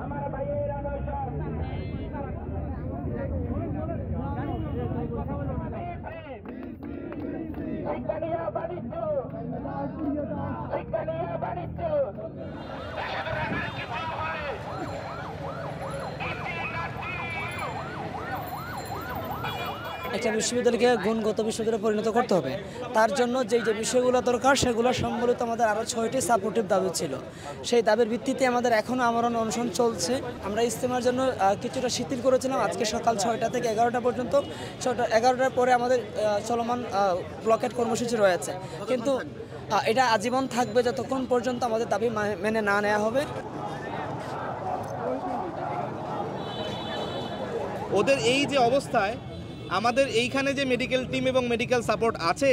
আমার ভাইয়ের আদর্শ শিক্ষানীয় বাণিজ্য শিক্ষানীয় বাণিজ্য একটা বিশ্ববিদ্যালয়কে গুণগত বিশ্ববিদ্যালয়ে পরিণত করতে হবে। তার জন্য যে বিষয়গুলো দরকার সেগুলো সম্বলিত আমাদের আরও 6টি সাপোর্টিভ দাবি ছিল। সেই দাবির ভিত্তিতে আমাদের এখনও আমরণ অনশন চলছে। আমরা ইজতেমার জন্য কিছুটা শিথিল করেছিলাম আজকে সকাল 6টা থেকে 11টা পর্যন্ত। 11টার পরে আমাদের চলমান ব্লকেট কর্মসূচি রয়েছে, কিন্তু এটা আজীবন থাকবে যতক্ষণ পর্যন্ত আমাদের দাবি মেনে না নেওয়া হবে। ওদের এই যে অবস্থায় আমাদের এইখানে যে মেডিকেল টিম এবং মেডিকেল সাপোর্ট আছে,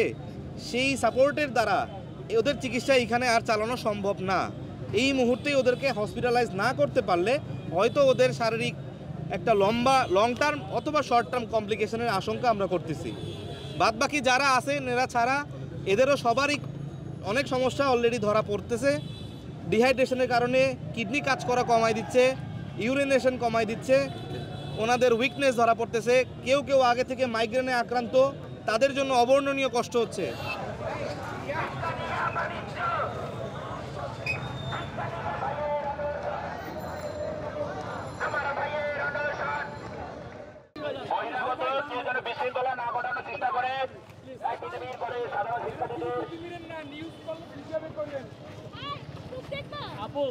সেই সাপোর্টের দ্বারা ওদের চিকিৎসা এইখানে আর চালানো সম্ভব না। এই মুহূর্তে ওদেরকে হসপিটালাইজ না করতে পারলে হয়তো ওদের শারীরিক একটা লং টার্ম অথবা শর্ট টার্ম কমপ্লিকেশনের আশঙ্কা আমরা করতেছি। বাদবাকি যারা আছেন এরা ছাড়া এদেরও সবারই অনেক সমস্যা অলরেডি ধরা পড়তেছে। ডিহাইড্রেশনের কারণে কিডনি কাজ করা কমাই দিচ্ছে, ইউরিনেশন কমাই দিচ্ছে, ওনাদের উইকনেস ধরা পড়তেছে। কেউ কেউ আগে থেকে মাইগ্রেনে আক্রান্ত, তাদের জন্য অবর্ণনীয় কষ্ট হচ্ছে। বিশৃঙ্খলা না ঘটানোর চেষ্টা করে আপু